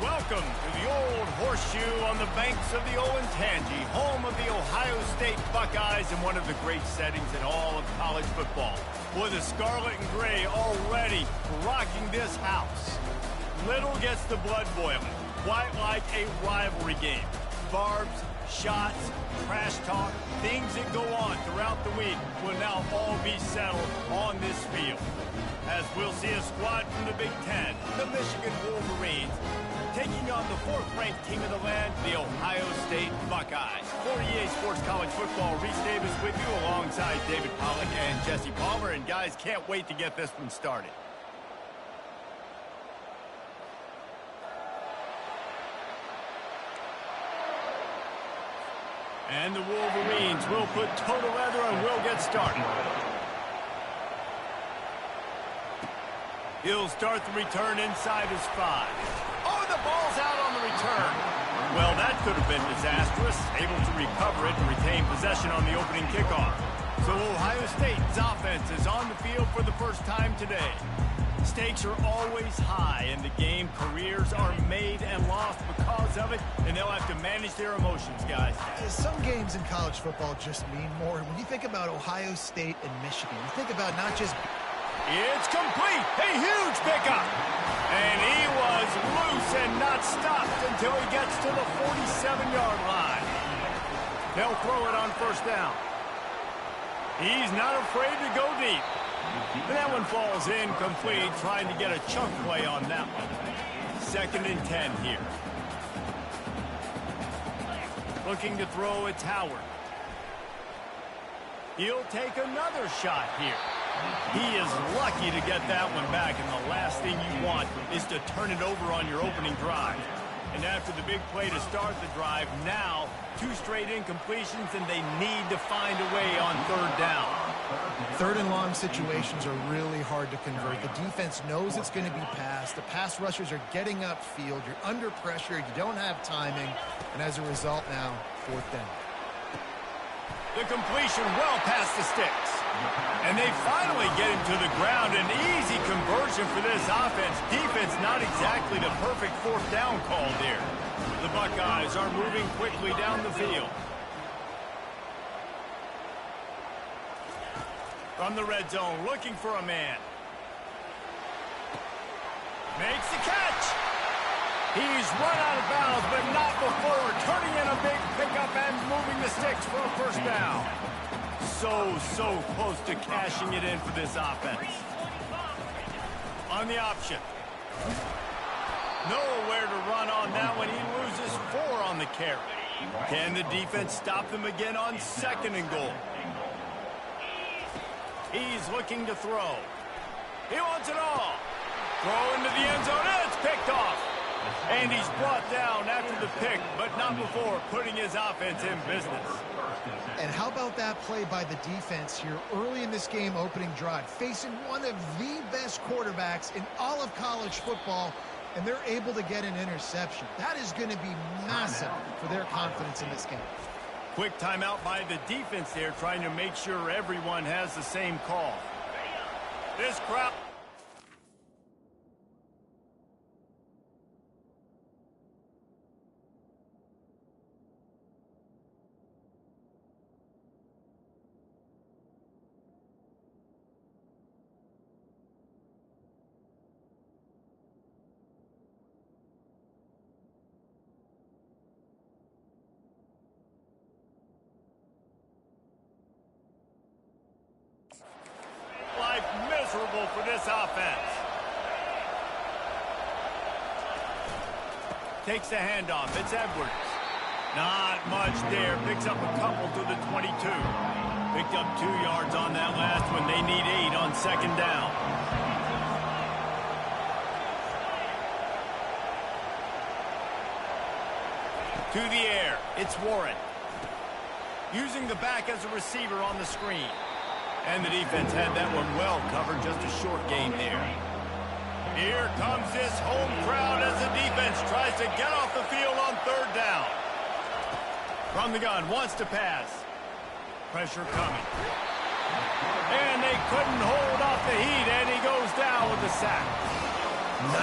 Welcome to the Old Horseshoe on the banks of the Olentangy, home of the Ohio State Buckeyes and one of the great settings in all of college football. Boy, the scarlet and gray already rocking this house. Little gets the blood boiling, quite like a rivalry game. Barbs, shots, trash talk, things that go on throughout the week will now all be settled on this field. As we'll see a squad from the Big Ten, the Michigan Wolverines, taking on the fourth-ranked team of the land, the Ohio State Buckeyes. For EA Sports College Football, Reese Davis with you alongside David Pollack and Jesse Palmer. And guys, can't wait to get this one started. And the Wolverines will put total leather and will get started. He'll start the return inside his 5. Oh, the ball's out on the return. Well, that could have been disastrous. Able to recover it and retain possession on the opening kickoff. So Ohio State's offense is on the field for the first time today. Stakes are always high in the game. Careers are made and lost because of it, and they'll have to manage their emotions, guys. Some games in college football just mean more. When you think about Ohio State and Michigan, you think about not just... It's complete. A huge pickup. And he was loose and not stopped until he gets to the 47-yard line. They'll throw it on first down. He's not afraid to go deep. And that one falls incomplete, trying to get a chunk play on that one. 2nd and 10 here. Looking to throw, it's Howard. He'll take another shot here. He is lucky to get that one back, and the last thing you want is to turn it over on your opening drive. And after the big play to start the drive, now 2 straight incompletions, and they need to find a way on 3rd down. 3rd and long situations are really hard to convert. The defense knows it's going to be passed. The pass rushers are getting upfield. You're under pressure. You don't have timing. And as a result now, 4th down. The completion well past the sticks. And they finally get him to the ground. An easy conversion for this offense. Defense not exactly the perfect 4th down call there. The Buckeyes are moving quickly down the field. From the red zone, looking for a man. Makes the catch. He's run out of bounds, but not before turning in a big pickup and moving the sticks for a first down. So close to cashing it in for this offense. On the option. Nowhere to run on that one. He loses 4 on the carry. Can the defense stop them again on 2nd and goal? He's looking to throw. He wants it all. Throw into the end zone. It's picked off. And he's brought down after the pick, but not before putting his offense in business. And how about that play by the defense here early in this game opening drive, facing one of the best quarterbacks in all of college football, and they're able to get an interception. That is going to be massive for their confidence in this game. Quick timeout by the defense there, trying to make sure everyone has the same call. This crowd... miserable for this offense. Takes the handoff. It's Edwards. Not much there. Picks up a couple to the 22. Picked up 2 yards on that last one. They need 8 on 2nd down. To the air. It's Warren. Using the back as a receiver on the screen. And the defense had that one well covered, just a short gain there. Here comes this home crowd as the defense tries to get off the field on 3rd down. From the gun, wants to pass. Pressure coming. And they couldn't hold off the heat, and he goes down with the sack.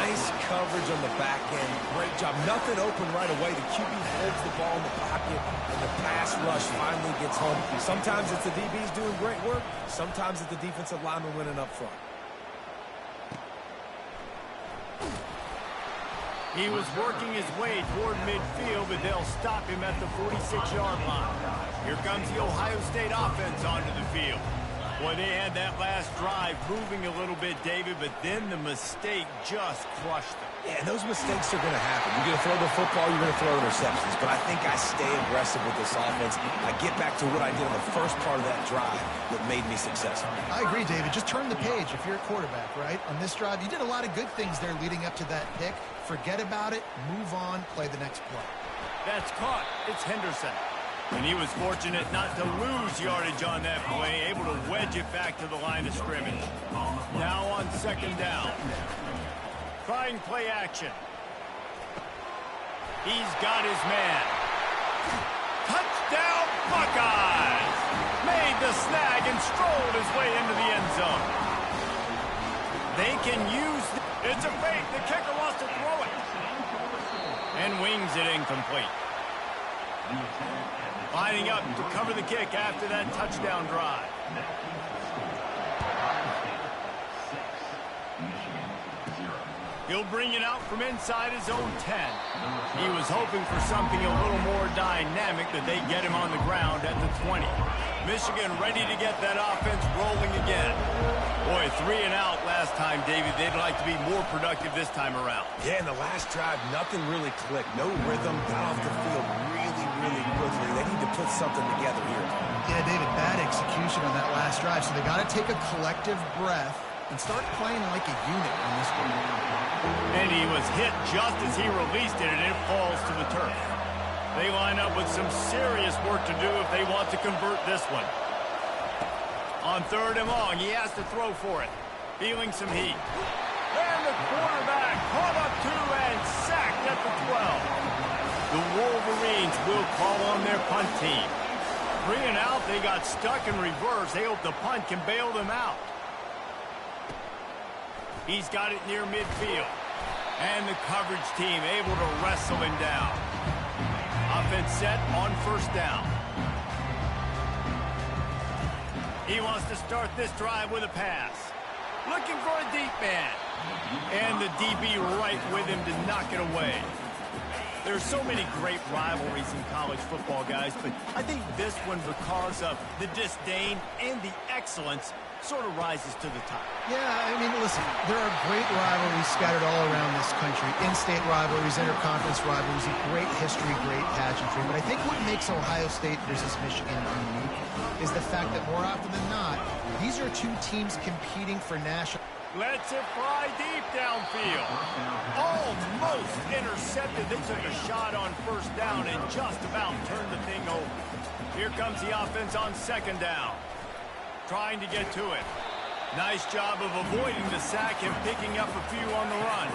Nice coverage on the back end. Great job. Nothing open right away. The QB holds the ball in the pocket, and the pass rush finally gets home. Sometimes it's the DBs doing great work. Sometimes it's the defensive lineman winning up front. He was working his way toward midfield, but they'll stop him at the 46-yard line. Here comes the Ohio State offense onto the field. Boy, they had that last drive moving a little bit, David, but then the mistake just crushed them. Yeah, and those mistakes are going to happen. You're going to throw the football, you're going to throw interceptions. But I think I stay aggressive with this offense. I get back to what I did on the first part of that drive that made me successful. I agree, David. Just turn the page if you're a quarterback, right? On this drive, you did a lot of good things there leading up to that pick. Forget about it, move on, play the next play. That's caught. It's Henderson. And he was fortunate not to lose yardage on that play, able to wedge it back to the line of scrimmage. Now on second down. Trying play action. He's got his man. Touchdown Buckeyes! Made the snag and strolled his way into the end zone. They can use... It's a fake. The kicker wants to throw it. And wings it incomplete. Lining up to cover the kick after that touchdown drive. He'll bring it out from inside his own 10. He was hoping for something a little more dynamic, that they get him on the ground at the 20. Michigan ready to get that offense rolling again. Boy, 3 and out last time, David. They'd like to be more productive this time around. Yeah, in the last drive, nothing really clicked. No rhythm, got off the field really quickly. They need to put something together here. Yeah, David, bad execution on that last drive, so they got to take a collective breath and start playing like a unit on this one. And he was hit just as he released it, and it falls to the turf. They line up with some serious work to do if they want to convert this one. On third and long, he has to throw for it. Feeling some heat. And the quarterback caught up to and sacked at the 12. The Wolverines will call on their punt team. 3 and out, they got stuck in reverse. They hope the punt can bail them out. He's got it near midfield. And the coverage team able to wrestle him down. Offense set on first down. He wants to start this drive with a pass. Looking for a deep man. And the DB right with him to knock it away. There's so many great rivalries in college football, guys, but I think this one, because of the disdain and the excellence, sort of rises to the top. Yeah, I mean, listen, there are great rivalries scattered all around this country. In-state rivalries, interconference rivalries, great history, great pageantry. But I think what makes Ohio State versus Michigan unique is the fact that more often than not, these are two teams competing for national... Lets it fly deep downfield. Almost intercepted. They took a shot on first down and just about turned the thing over. Here comes the offense on second down. Trying to get to it. Nice job of avoiding the sack and picking up a few on the run.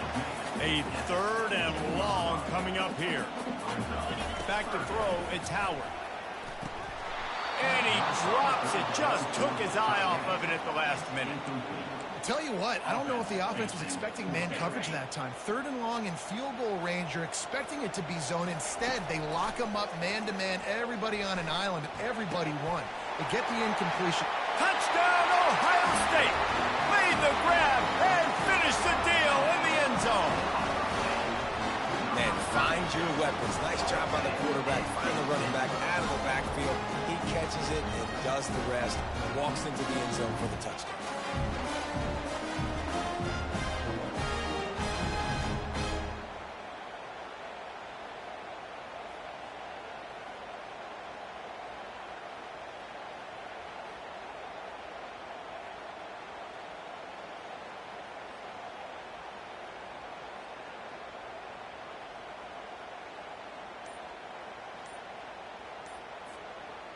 A third and long coming up here. Back to throw, it's Howard. And he drops it. Just took his eye off of it at the last minute. Tell you what, I don't know if the offense was expecting man coverage that time. Third and long in field goal range, you're expecting it to be zone. Instead, they lock them up man-to-man, everybody on an island, and everybody won. They get the incompletion. Touchdown, Ohio State! Made the grab and finished the deal in the end zone. Man, find your weapons. Nice job by the quarterback. Find the running back out of the backfield. He catches it and does the rest. Walks into the end zone for the touchdown.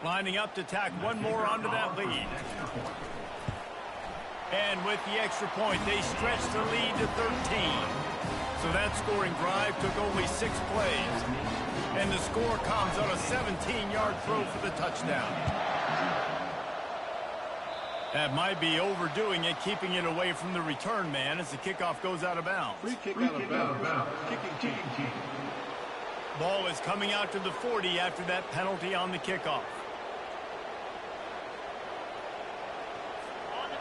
Lining up to tack one more onto that lead. And with the extra point, they stretch the lead to 13. So that scoring drive took only 6 plays. And the score comes on a 17-yard throw for the touchdown. That might be overdoing it, keeping it away from the return man as the kickoff goes out of bounds. Free kick out of bounds. Kicking team. Ball is coming out to the 40 after that penalty on the kickoff.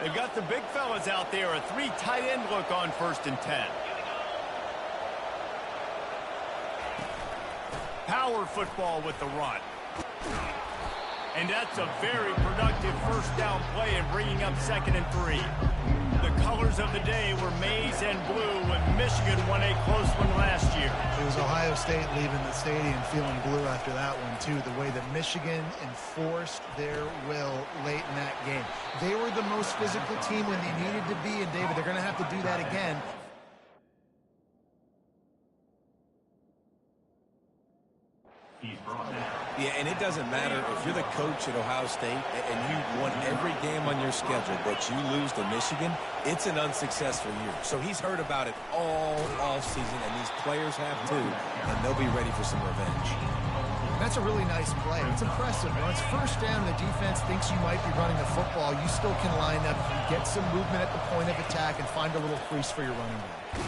They've got the big fellas out there, a 3 tight end look on 1st and 10. Power football with the run. And that's a very productive 1st down play and bringing up 2nd and 3. The colors of the day were maize and blue when Michigan won a close one last year. It was Ohio State leaving the stadium feeling blue after that one, too. The way that Michigan enforced their will late in that game. They were the most physical team when they needed to be, and David, they're going to have to do that again. Yeah, and it doesn't matter if you're the coach at Ohio State and you won every game on your schedule, but you lose to Michigan, it's an unsuccessful year. So he's heard about it all offseason, and these players have too, and they'll be ready for some revenge. That's a really nice play. It's impressive. When it's 1st down, the defense thinks you might be running the football. You still can line up, get some movement at the point of attack, and find a little crease for your running back.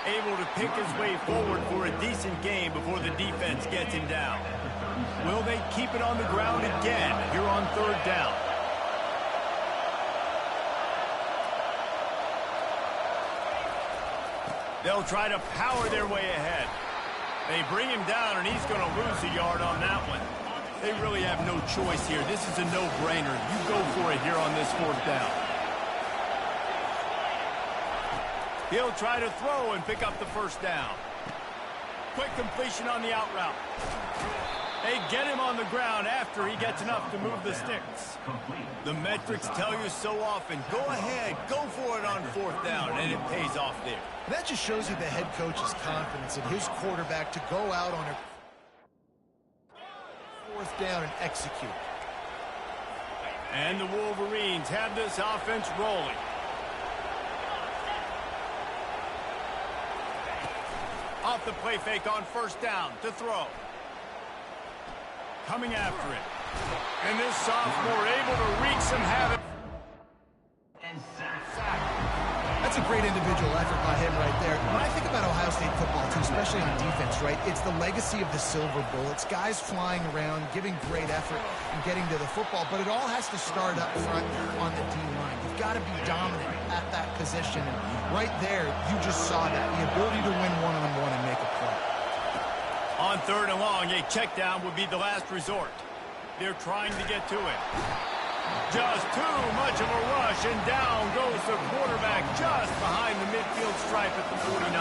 Able to pick his way forward for a decent game before the defense gets him down. Will they keep it on the ground again here on 3rd down? They'll try to power their way ahead. They bring him down, and he's going to lose a yard on that one. They really have no choice here. This is a no-brainer. You go for it here on this 4th down. He'll try to throw and pick up the 1st down. Quick completion on the out route. They get him on the ground after he gets enough to move the sticks. The metrics tell you so often, go ahead, go for it on 4th down, and it pays off there. That just shows you the head coach's confidence in his quarterback to go out on a 4th down and execute. And the Wolverines have this offense rolling. Off the play fake on 1st down to throw. Coming after it. And this sophomore able to wreak some havoc. And sack. That's a great individual effort by him right there. When I think about Ohio State football, too, especially on defense, right, it's the legacy of the Silver Bowl. It's guys flying around, giving great effort, and getting to the football. But it all has to start up front on the D-line. You've got to be dominant at that position. And right there, you just saw that, the ability to win one-on-one and make a play. On 3rd and long, a check down would be the last resort. They're trying to get to it. Just too much of a rush, and down goes the quarterback just behind the midfield stripe at the 49.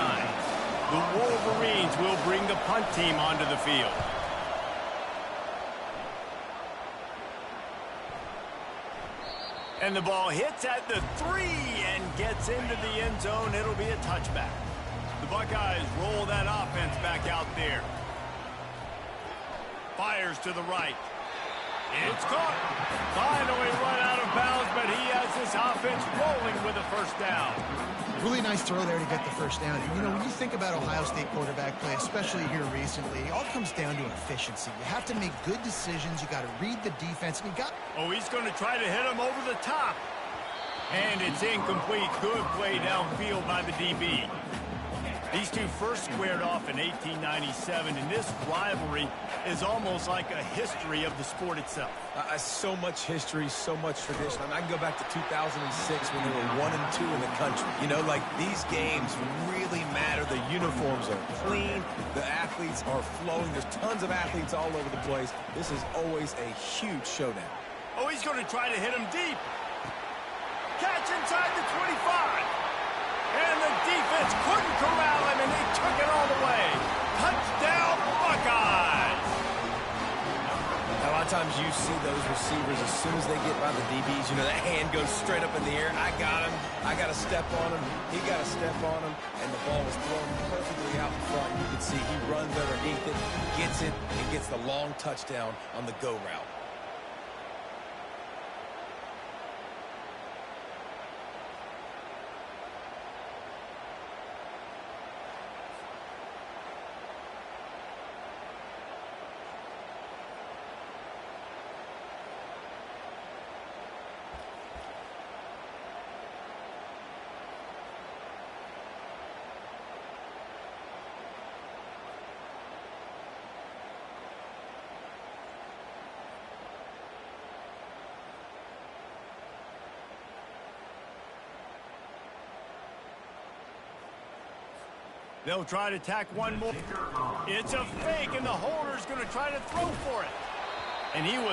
The Wolverines will bring the punt team onto the field. And the ball hits at the 3 and gets into the end zone. It'll be a touchback. The Buckeyes roll that offense back out there. Fires to the right. It's caught. Finally run out of bounds, but he has this offense rolling with a 1st down. Really nice throw there to get the 1st down. And, you know, when you think about Ohio State quarterback play, especially here recently, it all comes down to efficiency. You have to make good decisions. You got to read the defense. And Oh, he's going to try to hit him over the top. And it's incomplete. Good play downfield by the DB. These two first squared off in 1897, and this rivalry is almost like a history of the sport itself. So much history, so much tradition. I can go back to 2006 when they were 1 and 2 in the country. You know, like, these games really matter. The uniforms are clean. The athletes are flowing. There's tons of athletes all over the place. This is always a huge showdown. Oh, he's going to try to hit him deep. Catch inside the 25. And the defense couldn't corral him, and they took it all the way. Touchdown, Buckeyes! A lot of times you see those receivers, as soon as they get by the DBs, you know, that hand goes straight up in the air. I got him. I got to step on him. He got to step on him. And the ball was thrown perfectly out in front. You can see he runs underneath it, gets it, and gets the long touchdown on the go route. They'll try to tack one more. It's a fake, and the holder's going to try to throw for it. And he was